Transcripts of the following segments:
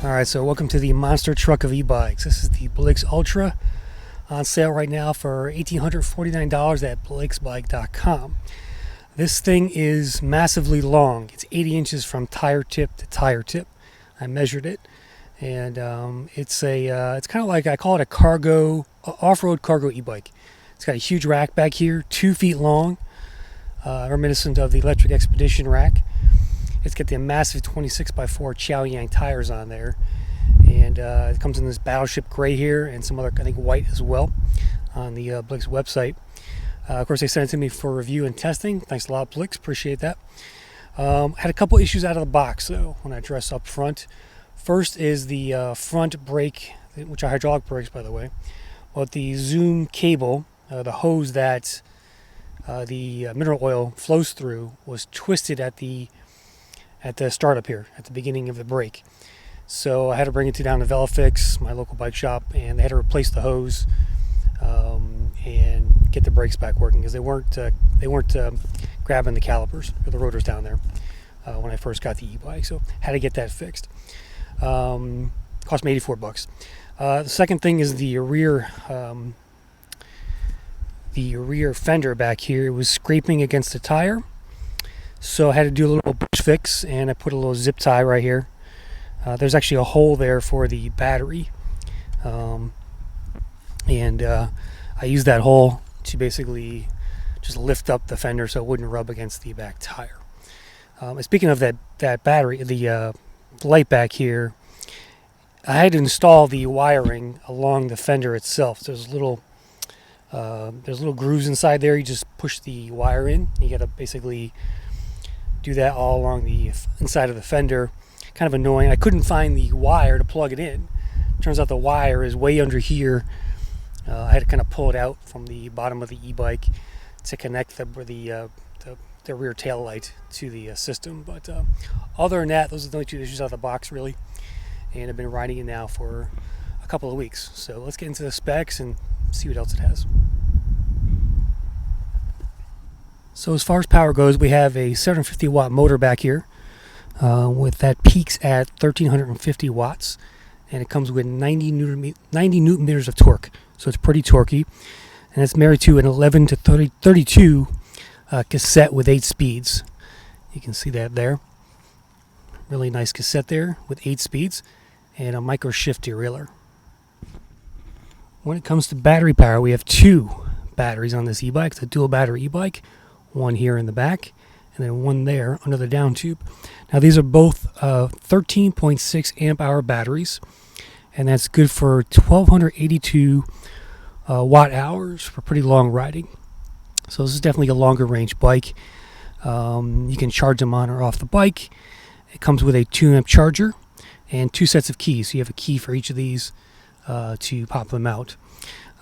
Alright, so welcome to the monster truck of e-bikes. This is the Blix Ultra, on sale right now for $1,849 at blixbike.com. This thing is massively long. It's 80 inches from tire tip to tire tip. I measured it, and it's kind of like, I call it a cargo, off-road cargo e-bike. It's got a huge rack back here, 2 feet long, reminiscent of the electric expedition rack. It's got the massive 26x4 Chaoyang tires on there, and it comes in this battleship gray here and some other, I think, white as well on the Blix website. Of course, they sent it to me for review and testing. Thanks a lot, Blix. Appreciate that. Had a couple issues out of the box, though, when I address up front. First is the front brake, which are hydraulic brakes, by the way. But the zoom cable, the hose that the mineral oil flows through, was twisted at the startup here, at the beginning of the brake. So I had to bring it down to Velofix, my local bike shop, and they had to replace the hose and get the brakes back working, because they weren't grabbing the calipers or the rotors down there when I first got the e-bike. So had to get that fixed. Cost me $84. The second thing is the rear fender back here. It was scraping against the tire. So I had to do a little bridge fix, and I put a little zip tie right here. There's actually a hole there for the battery, and I used that hole to basically just lift up the fender so it wouldn't rub against the back tire. Speaking of that battery, the light back here, I had to install the wiring along the fender itself. There's little grooves inside there. You just push the wire in. You got to basically do that all along the inside of the fender. Kind of annoying. I couldn't find the wire to plug it in. Turns out the wire is way under here. I had to kind of pull it out from the bottom of the e-bike to connect the rear tail light to the system. But other than that, those are the only two issues out of the box, really. And I've been riding it now for a couple of weeks. So let's get into the specs and see what else it has. So as far as power goes, we have a 750 watt motor back here, with that peaks at 1350 watts, and it comes with 90 newton meters of torque, so it's pretty torquey, and it's married to an 11 to 32 cassette with 8 speeds. You can see that there. Really nice cassette there with 8 speeds and a micro shift derailleur. When it comes to battery power, we have 2 batteries on this e-bike. It's a dual battery e-bike, one here in the back and then one there under the down tube. Now these are both 13.6 amp hour batteries, and that's good for 1282 watt hours for pretty long riding. So this is definitely a longer range bike. You can charge them on or off the bike. It comes with a 2 amp charger and 2 sets of keys. So you have a key for each of these to pop them out.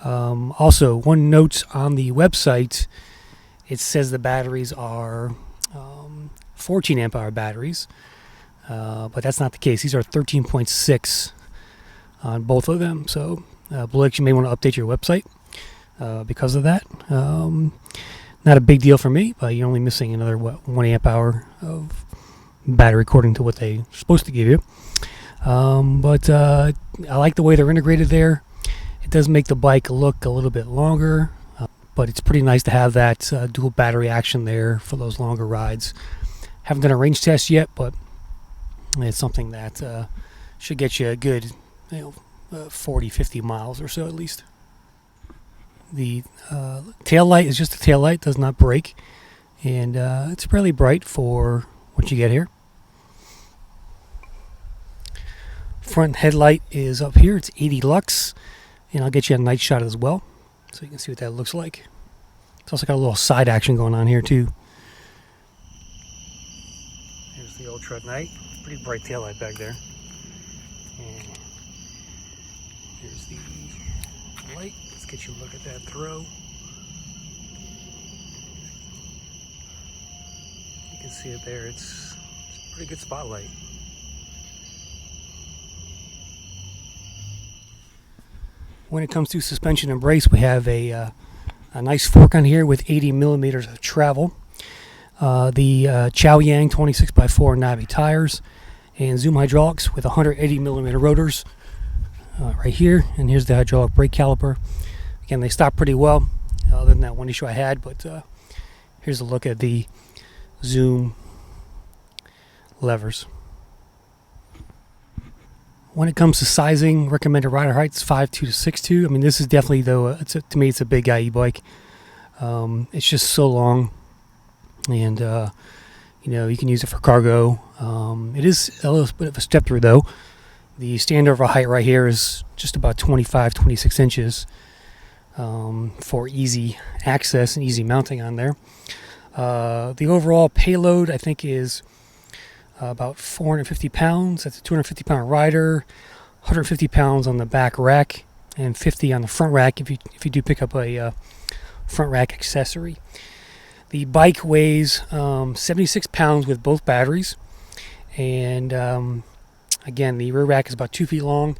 Also, one note on the website, it says the batteries are 14 amp hour batteries, but that's not the case. These are 13.6 on both of them. So Blix, you may want to update your website because of that. Not a big deal for me, but you're only missing another 1 amp hour of battery according to what they're supposed to give you. But I like the way they're integrated there. It does make the bike look a little bit longer, but it's pretty nice to have that dual battery action there for those longer rides. Haven't done a range test yet, but it's something that should get you a good 40, 50 miles or so at least. The tail light is just a tail light, does not break, and it's fairly bright for what you get here. Front headlight is up here. It's 80 lux, and I'll get you a night shot as well, so you can see what that looks like. It's also got a little side action going on here too. There's the Ultra at night. Pretty bright taillight back there. And here's the light. Let's get you a look at that throw. You can see it there. It's a pretty good spotlight. When it comes to suspension and brakes, we have a nice fork on here with 80 millimeters of travel. The Chaoyang 26x4 knobby tires, and zoom hydraulics with 180 millimeter rotors right here. And here's the hydraulic brake caliper. Again, they stop pretty well, other than that one issue I had. But here's a look at the zoom levers. When it comes to sizing, recommended rider heights 5'2" to 6'2". I mean, this is definitely, though, to me, it's a big guy e-bike. It's just so long, and you know, you can use it for cargo. It is a little bit of a step through, though. The standard height right here is just about 26 inches for easy access and easy mounting on there. The overall payload, I think, is about 450 pounds. That's a 250 pound rider, 150 pounds on the back rack, and 50 on the front rack if you do pick up a front rack accessory. The bike weighs 76 pounds with both batteries, and again, the rear rack is about 2 feet long,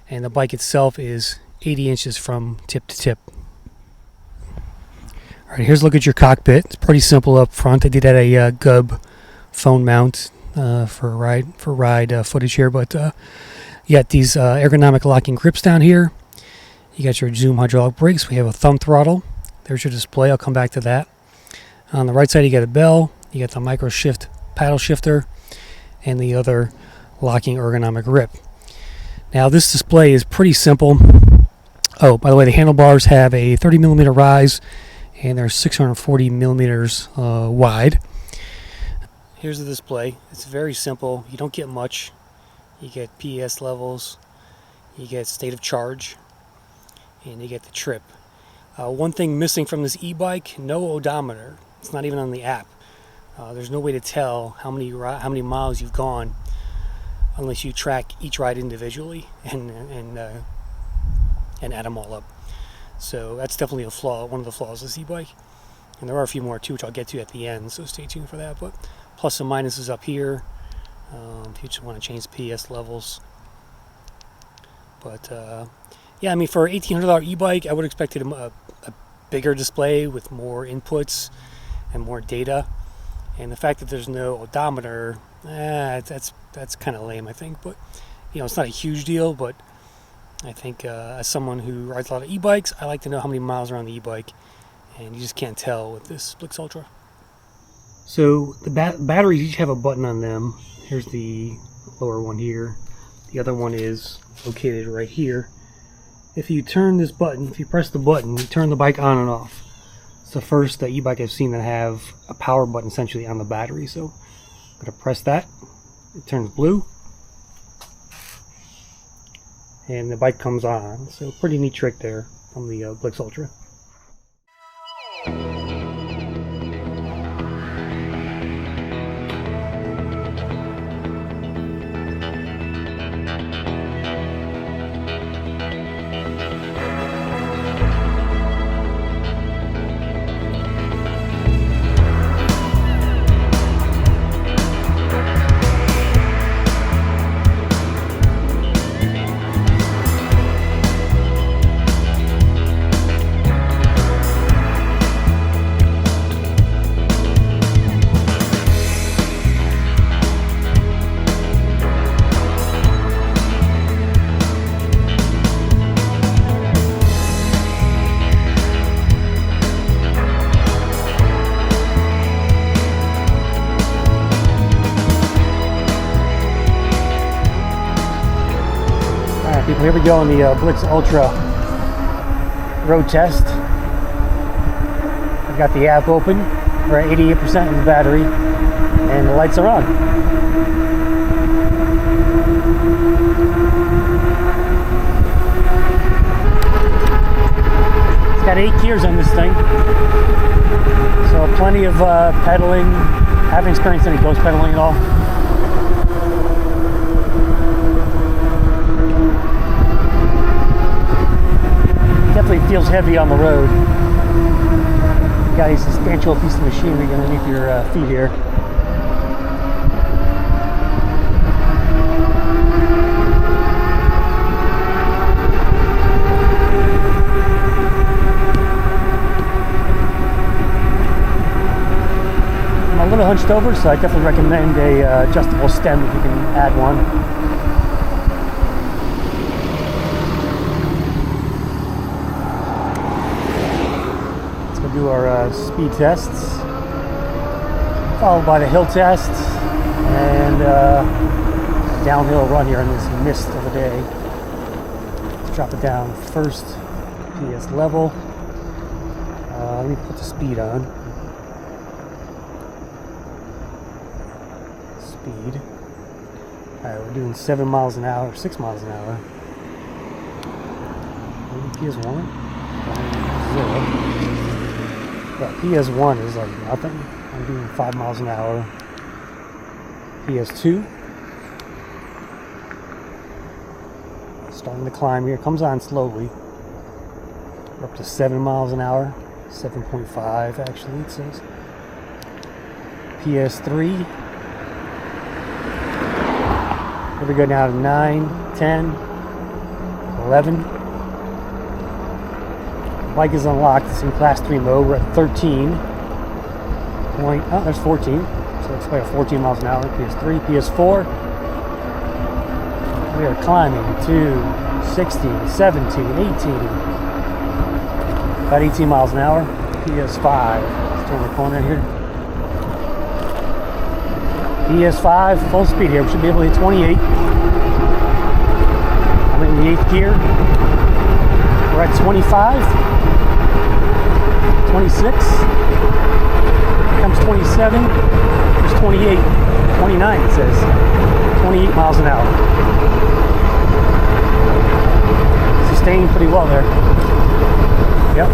and the bike itself is 80 inches from tip to tip. All right, here's a look at your cockpit. It's pretty simple up front. I did add a Gub phone mount for ride footage here, but you got these ergonomic locking grips down here. You got your zoom hydraulic brakes. We have a thumb throttle. There's your display. I'll come back to that. On the right side, you got a bell. You got the micro shift paddle shifter, and the other locking ergonomic grip. Now, this display is pretty simple. Oh, by the way, the handlebars have a 30 millimeter rise, and they're 640 millimeters wide. Here's the display. It's very simple. You don't get much. You get PS levels, you get state of charge, and you get the trip. One thing missing from this e-bike: no odometer. It's not even on the app. There's no way to tell how many miles you've gone unless you track each ride individually and add them all up. So that's definitely a flaw. One of the flaws of this e-bike, and there are a few more too, which I'll get to at the end. So stay tuned for that. But plus and minuses up here if you just want to change the PS levels. But yeah, I mean, for an $1,800 e-bike, I would expect a bigger display with more inputs and more data. And the fact that there's no odometer, that's kind of lame, I think. But you know, it's not a huge deal. But I think as someone who rides a lot of e-bikes, I like to know how many miles are on the e-bike, and you just can't tell with this Blix Ultra. So the batteries each have a button on them. Here's the lower one here. The other one is located right here. If you turn this button, if you press the button, you turn the bike on and off. It's the first e-bike I've seen that have a power button essentially on the battery. So I'm going to press that. It turns blue, and the bike comes on. So pretty neat trick there from the Blix Ultra. People, here we go on the Blix Ultra road test. I've got the app open. We're at 88% of the battery, and the lights are on. It's got 8 gears on this thing, so plenty of pedaling. I haven't experienced any ghost pedaling at all. Definitely feels heavy on the road. Got a substantial piece of machinery underneath your feet here. I'm a little hunched over, so I definitely recommend a adjustable stem if you can add one. Let's go do our speed tests, followed by the hill test and a downhill run here in this mist of the day. Let's drop it down first, PS level. Let me put the speed on. Speed. Alright, we're doing 7 miles an hour, 6 miles an hour. Maybe PS1? 0. Yeah, PS1 is like nothing. I'm doing 5 miles an hour. PS2. Starting to climb here. Comes on slowly. We're up to 7 miles an hour. 7.5 actually it says. PS3. Here we go now to 9, 10, 11. Bike is unlocked. It's in class 3 mode. We're at 13. Oh, there's 14. So it's like 14 miles an hour. PS3, PS4. We are climbing to 16, 17, 18. About 18 miles an hour. PS5. Let's turn the corner here. PS5, full speed here. We should be able to hit 28. I'm in the 8th gear. We're at 25. 26. Here comes 27. There's 28. 29 it says. 28 miles an hour. Sustained pretty well there. Yep.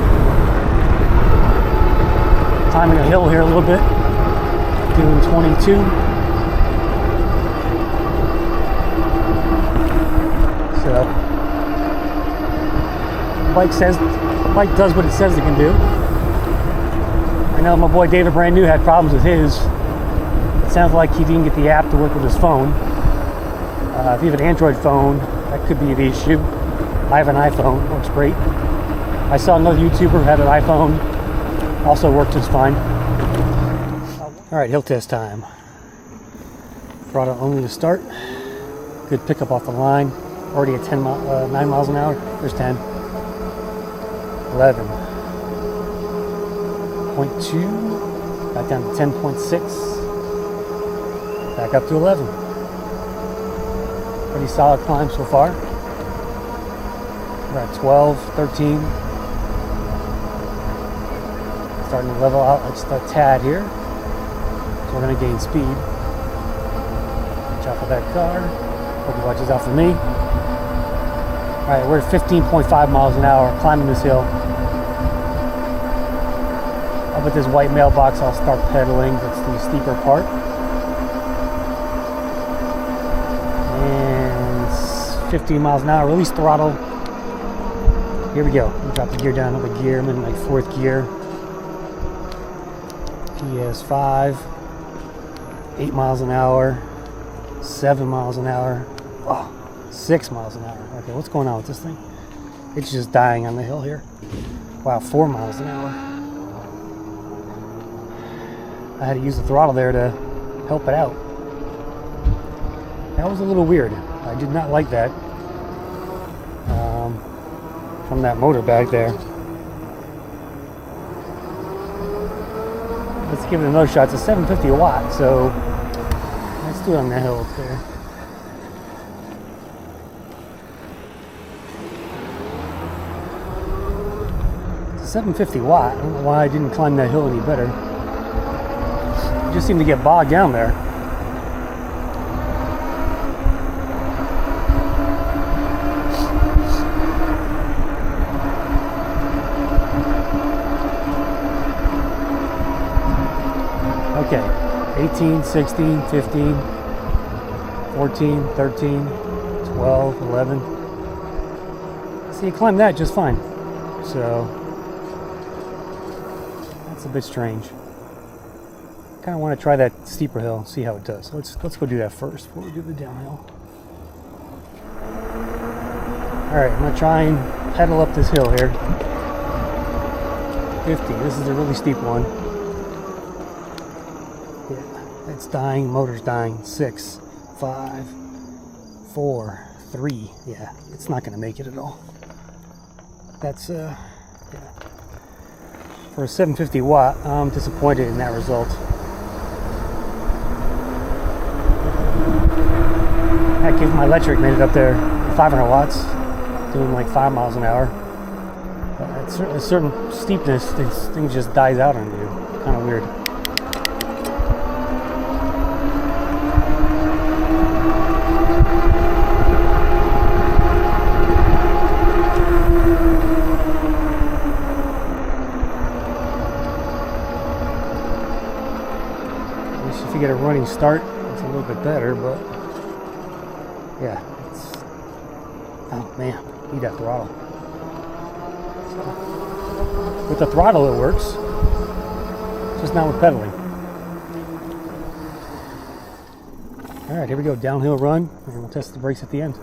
Climbing a hill here a little bit. Doing 22. So, the bike does what it says it can do. I know my boy David Brand New had problems with his. It sounds like he didn't get the app to work with his phone. If you have an Android phone, that could be the issue. I have an iPhone, works great. I saw another YouTuber who had an iPhone, also worked just fine. Alright, hill test time. Throttle only to start. Good pickup off the line. Already at 9 miles an hour. There's 10. 11.2. Back down to 10.6. Back up to 11. Pretty solid climb so far. We're at 12, 13. Starting to level out just a tad here. So we're going to gain speed. Watch out for that car. Hope he watches out for me. Alright, we're at 15.5 miles an hour climbing this hill. Up at this white mailbox, I'll start pedaling. That's the steeper part. And 15 miles an hour. Release throttle. Here we go. Drop the gear down, another gear. I'm in my 4th gear. PS5. 8 miles an hour. 7 miles an hour. Oh, 6 miles an hour. Okay, what's going on with this thing? It's just dying on the hill here. Wow, 4 miles an hour. I had to use the throttle there to help it out. That was a little weird. I did not like that. From that motor back there. Let's give it another shot. It's a 750 watt, so let's do it on the hill up there. It's a 750 watt. I don't know why I didn't climb that hill any better. It just seemed to get bogged down there. Okay, 18, 16, 15, 14, 13, 12, 11. See, you climbed that just fine. So, that's a bit strange. Kind of want to try that steeper hill, see how it does. Let's go do that first before we do the downhill. Alright, I'm going to try and pedal up this hill here. 50, this is a really steep one. Yeah. It's dying, motor's dying. 6, 5, 4, 3. Yeah, it's not going to make it at all. That's, yeah. For a 750 watt, I'm disappointed in that result. Heck, if my electric made it up there, 500 watts, doing like 5 miles an hour. At a certain steepness, this thing just dies out on you. Kind of weird. If you get a running start, it's a little bit better, but yeah, it's, oh man, need that throttle. So, with the throttle it works, just not with pedaling. Alright, here we go, downhill run, and we'll test the brakes at the end.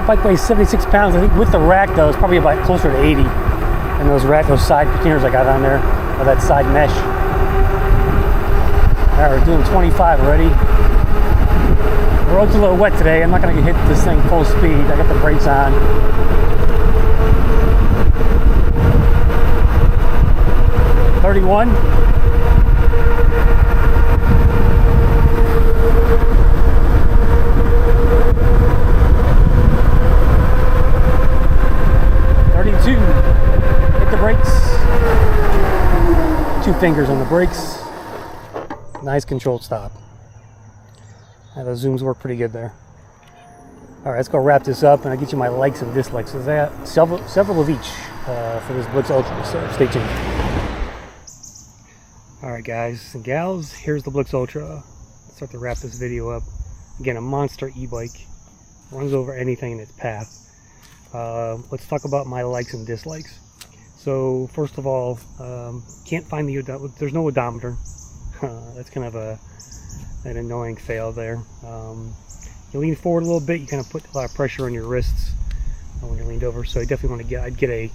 Bike weighs 76 pounds. I think with the rack though, it's probably about closer to 80. And those side containers I got on there, or that side mesh. Alright, we're doing 25 already. The road's a little wet today. I'm not going to hit this thing full speed. I got the brakes on. $31. Hit the brakes. 2 fingers on the brakes. Nice controlled stop. And the zooms work pretty good there. Alright, let's go wrap this up and I'll get you my likes and dislikes. There's that several of each for this Blix Ultra, so stay tuned. Alright guys and gals, here's the Blix Ultra. Let's start to wrap this video up. Again, a monster e-bike. Runs over anything in its path. Let's talk about my likes and dislikes. So first of all, can't find there's no odometer. That's kind of an annoying fail there. You lean forward a little bit, you kind of put a lot of pressure on your wrists when you're leaned over. So I definitely want to I'd get a,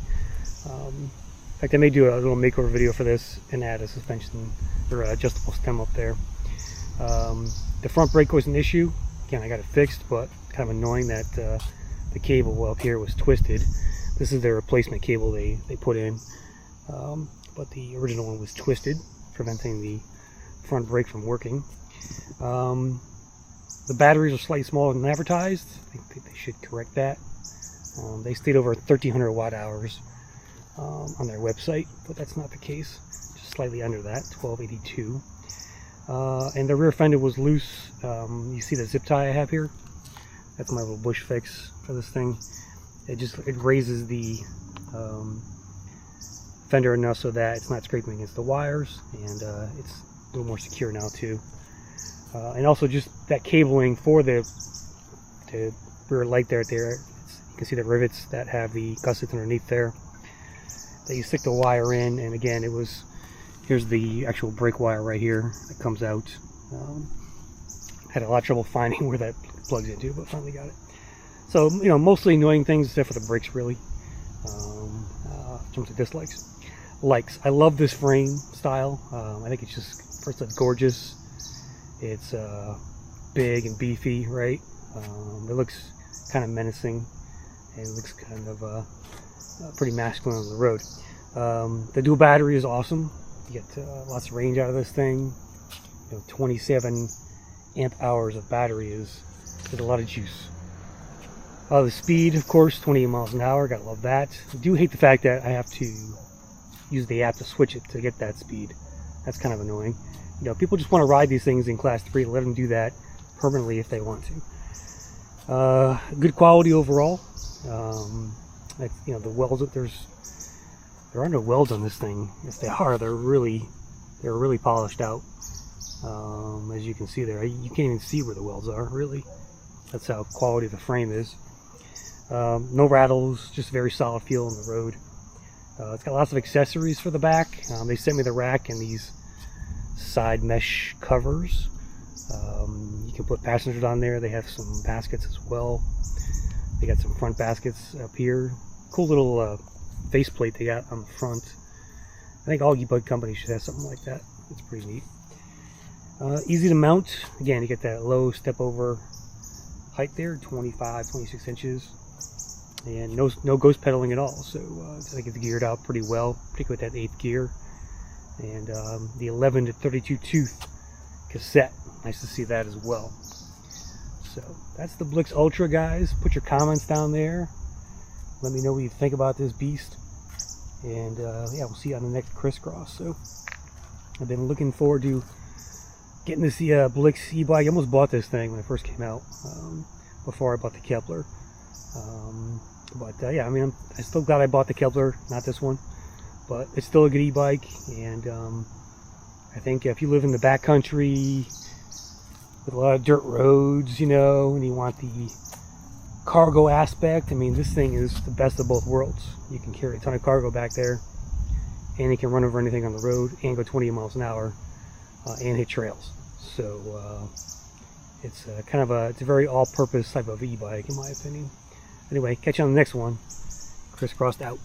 in fact I may do a little makeover video for this and add a suspension or adjustable stem up there. The front brake was an issue. Again, I got it fixed, but kind of annoying that the cable up here was twisted. This is the replacement cable they put in, but the original one was twisted, preventing the front brake from working. The batteries are slightly smaller than advertised. I think they should correct that. They stayed over 1,300 watt hours on their website, but that's not the case. Just slightly under that, 1282. And the rear fender was loose. You see the zip tie I have here? That's my little bush fix for this thing. It raises the fender enough so that it's not scraping against the wires, and it's a little more secure now too. And also just that cabling for the rear light there, you can see the rivets that have the gussets underneath there that you stick the wire in. And again, here's the actual brake wire right here that comes out. Had a lot of trouble finding where that plugs into, but finally got it. So, you know, mostly annoying things except for the brakes, really. In terms of dislikes. Likes. I love this frame style. I think it's just, first, it's gorgeous. It's big and beefy, right? It looks kind of menacing, and it looks kind of pretty masculine on the road. The dual battery is awesome. You get lots of range out of this thing. 27 amp hours of battery is a lot of juice. The speed, of course, 28 miles an hour. Gotta love that. I do hate the fact that I have to use the app to switch it to get that speed. That's kind of annoying. People just want to ride these things in Class 3. Let them do that permanently if they want to. Good quality overall. The welds, there are no welds on this thing. If they are, they're really polished out. As you can see there, you can't even see where the welds are, really. That's how quality the frame is. No rattles, just very solid feel on the road. It's got lots of accessories for the back. They sent me the rack and these side mesh covers. You can put passengers on there. They have some baskets as well. They got some front baskets up here. Cool little faceplate they got on the front. I think all e-bike companies should have something like that. It's pretty neat. Easy to mount. Again, you get that low step over height there, 25, 26 inches. And no ghost pedaling at all. So I think it's geared out pretty well, particularly with that 8th gear. And the 11 to 32 tooth cassette. Nice to see that as well. So that's the Blix Ultra, guys. Put your comments down there. Let me know what you think about this beast. And yeah, we'll see you on the next crisscross. So I've been looking forward to getting to see a Blix e-bike. I almost bought this thing when it first came out, before I bought the Kepler. Yeah, I mean, I'm still glad I bought the Kepler, not this one. But it's still a good e-bike, and I think if you live in the backcountry with a lot of dirt roads, you know, and you want the cargo aspect, I mean, this thing is the best of both worlds. You can carry a ton of cargo back there, and you can run over anything on the road and go 20 miles an hour and hit trails. So it's it's a very all-purpose type of e-bike, in my opinion. Anyway, catch you on the next one. Crisscrossed out.